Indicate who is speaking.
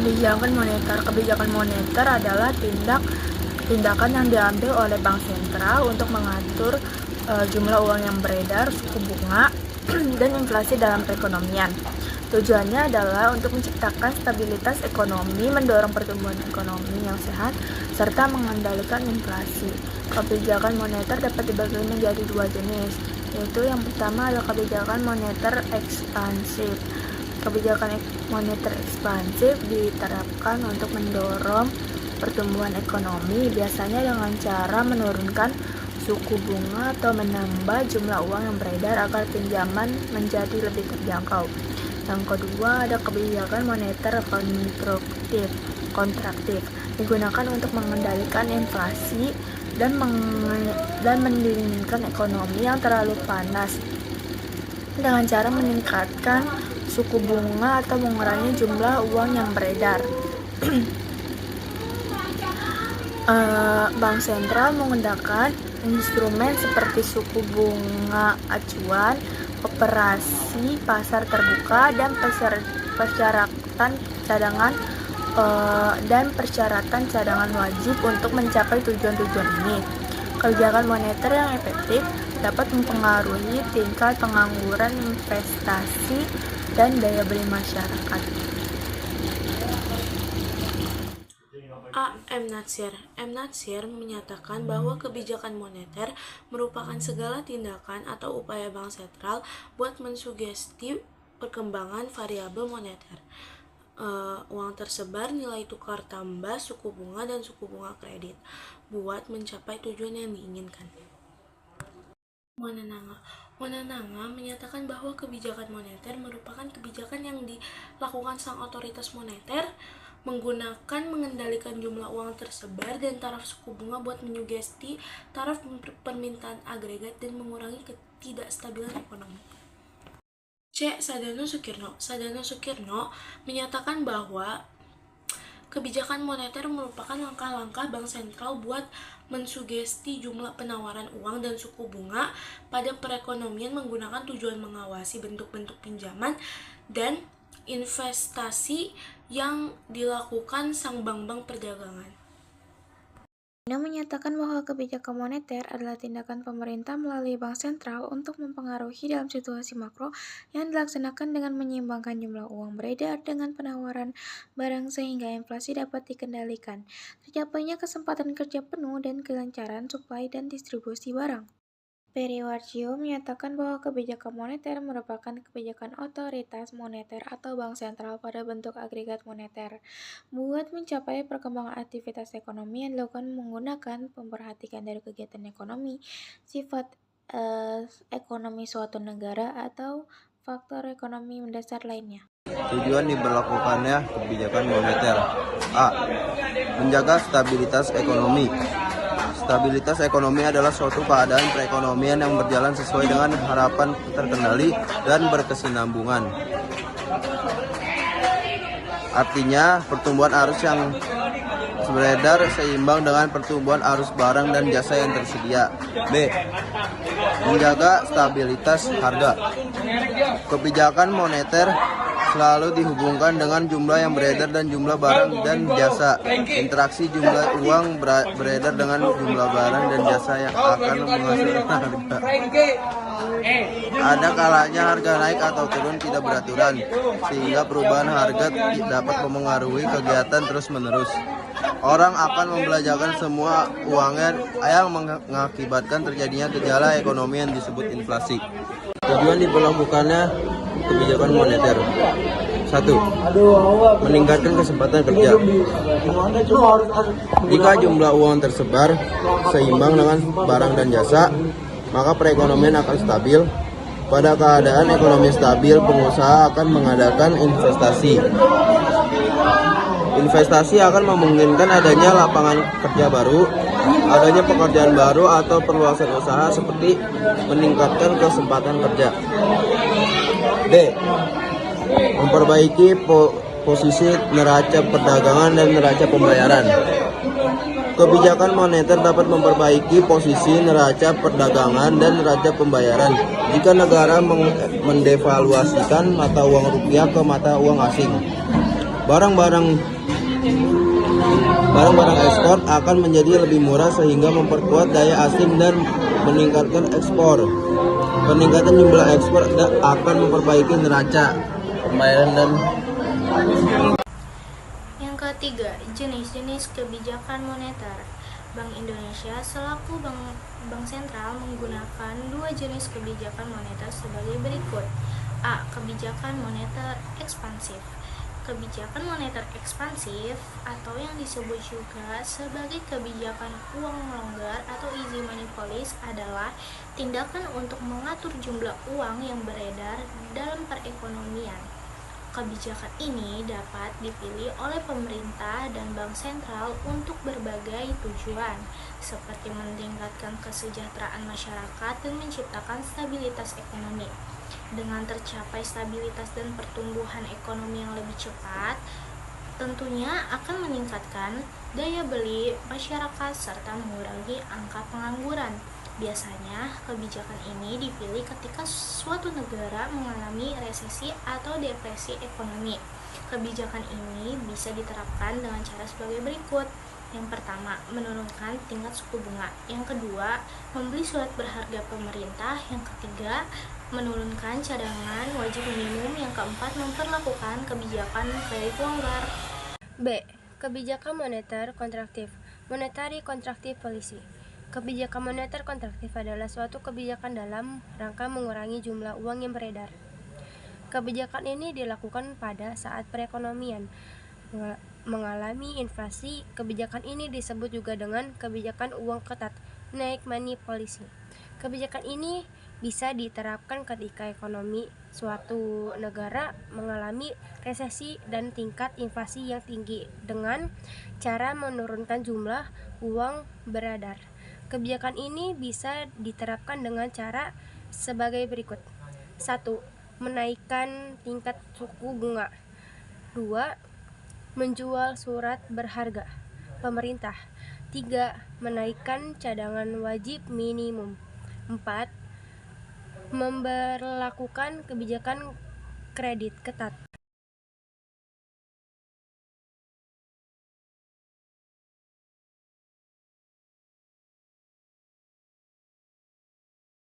Speaker 1: Kebijakan moneter. Kebijakan moneter adalah tindakan yang diambil oleh bank sentral untuk mengatur jumlah uang yang beredar, suku bunga, dan inflasi dalam perekonomian. Tujuannya adalah untuk menciptakan stabilitas ekonomi, mendorong pertumbuhan ekonomi yang sehat, serta mengendalikan inflasi. Kebijakan moneter dapat dibagi menjadi dua jenis, yaitu yang pertama adalah kebijakan moneter ekspansif. Kebijakan moneter ekspansif diterapkan untuk mendorong pertumbuhan ekonomi, biasanya dengan cara menurunkan suku bunga atau menambah jumlah uang yang beredar agar pinjaman menjadi lebih terjangkau. Yang kedua ada kebijakan moneter kontraktif, digunakan untuk mengendalikan inflasi dan mendinginkan ekonomi yang terlalu panas dengan cara meningkatkan suku bunga atau mengurangi jumlah uang yang beredar. Bank sentral menggunakan instrumen seperti suku bunga acuan, operasi pasar terbuka, dan persyaratan cadangan wajib untuk mencapai tujuan-tujuan ini. Kebijakan moneter yang efektif dapat mempengaruhi tingkat pengangguran, investasi, dan daya beli masyarakat.
Speaker 2: M. Natsir menyatakan bahwa kebijakan moneter merupakan segala tindakan atau upaya bank sentral buat mensugesti perkembangan variabel moneter, uang tersebar, nilai tukar tambah, suku bunga, dan suku bunga kredit buat mencapai tujuan yang diinginkan. Monananga menyatakan bahwa kebijakan moneter merupakan kebijakan yang dilakukan sang otoritas moneter menggunakan mengendalikan jumlah uang tersebar dan taraf suku bunga buat menyugesti taraf permintaan agregat dan mengurangi ketidakstabilan ekonomi. Sadano Sukirno menyatakan bahwa kebijakan moneter merupakan langkah-langkah bank sentral buat mensugesti jumlah penawaran uang dan suku bunga pada perekonomian menggunakan tujuan mengawasi bentuk-bentuk pinjaman dan investasi yang dilakukan sang bank-bank perdagangan.
Speaker 3: Dia menyatakan bahwa kebijakan moneter adalah tindakan pemerintah melalui bank sentral untuk mempengaruhi dalam situasi makro yang dilaksanakan dengan menyeimbangkan jumlah uang beredar dengan penawaran barang sehingga inflasi dapat dikendalikan, tercapainya kesempatan kerja penuh dan kelancaran suplai dan distribusi barang. Periwarjio menyatakan bahwa kebijakan moneter merupakan kebijakan otoritas moneter atau bank sentral pada bentuk agregat moneter buat mencapai perkembangan aktivitas ekonomi yang dilakukan menggunakan pemperhatikan dari kegiatan ekonomi, sifat ekonomi suatu negara, atau faktor ekonomi mendasar lainnya.
Speaker 4: Tujuan diberlakukannya kebijakan moneter: A. Menjaga stabilitas ekonomi. Stabilitas ekonomi adalah suatu keadaan perekonomian yang berjalan sesuai dengan harapan terkendali dan berkesinambungan. Artinya, pertumbuhan arus yang beredar seimbang dengan pertumbuhan arus barang dan jasa yang tersedia. B. Menjaga stabilitas harga. Kebijakan moneter selalu dihubungkan dengan jumlah yang beredar dan jumlah barang dan jasa. Interaksi jumlah uang beredar dengan jumlah barang dan jasa yang akan menghasilkan harga. Ada kalanya harga naik atau turun tidak beraturan, sehingga perubahan harga dapat memengaruhi kegiatan terus-menerus. Orang akan membelanjakan semua uangnya yang mengakibatkan terjadinya gejala ekonomi yang disebut inflasi. Tujuan diberlakukannya kebijakan moneter: 1. Meningkatkan kesempatan kerja. Jika jumlah uang tersebar seimbang dengan barang dan jasa, maka perekonomian akan stabil. Pada keadaan ekonomi stabil, pengusaha akan mengadakan investasi. Investasi akan memungkinkan adanya lapangan kerja baru, adanya pekerjaan baru atau perluasan usaha seperti meningkatkan kesempatan kerja. D. Memperbaiki posisi neraca perdagangan dan neraca pembayaran. Kebijakan moneter dapat memperbaiki posisi neraca perdagangan dan neraca pembayaran jika negara mendevaluasikan mata uang rupiah ke mata uang asing. Barang-barang barang-barang ekspor akan menjadi lebih murah sehingga memperkuat daya asing dan meningkatkan ekspor. Peningkatan jumlah ekspor akan memperbaiki neraca pembayaran dan
Speaker 5: Yang ketiga, jenis-jenis kebijakan moneter. Bank Indonesia selaku bank sentral menggunakan dua jenis kebijakan moneter sebagai berikut. A. Kebijakan moneter ekspansif. Kebijakan moneter ekspansif atau yang disebut juga sebagai kebijakan uang longgar atau easy money policy adalah tindakan untuk mengatur jumlah uang yang beredar dalam perekonomian. Kebijakan ini dapat dipilih oleh pemerintah dan bank sentral untuk berbagai tujuan, seperti meningkatkan kesejahteraan masyarakat dan menciptakan stabilitas ekonomi. Dengan tercapai stabilitas dan pertumbuhan ekonomi yang lebih cepat, tentunya akan meningkatkan daya beli masyarakat serta mengurangi angka pengangguran. Biasanya, kebijakan ini dipilih ketika suatu negara mengalami resesi atau depresi ekonomi. Kebijakan ini bisa diterapkan dengan cara sebagai berikut. Yang pertama, menurunkan tingkat suku bunga. Yang kedua, membeli surat berharga pemerintah. Yang ketiga, menurunkan cadangan wajib minimum. Yang keempat, memperlakukan kebijakan kredit longgar.
Speaker 6: B. Kebijakan moneter kontraktif. Monetary contractive policy. Kebijakan moneter kontraktif adalah suatu kebijakan dalam rangka mengurangi jumlah uang yang beredar. Kebijakan ini dilakukan pada saat perekonomian mengalami inflasi. Kebijakan ini disebut juga dengan kebijakan uang ketat, snake money policy. Kebijakan ini bisa diterapkan ketika ekonomi suatu negara mengalami resesi dan tingkat inflasi yang tinggi dengan cara menurunkan jumlah uang beredar. Kebijakan ini bisa diterapkan dengan cara sebagai berikut. 1. Menaikkan tingkat suku bunga. 2. Menjual surat berharga pemerintah. 3. Menaikkan cadangan wajib minimum. 4. Memberlakukan kebijakan kredit ketat.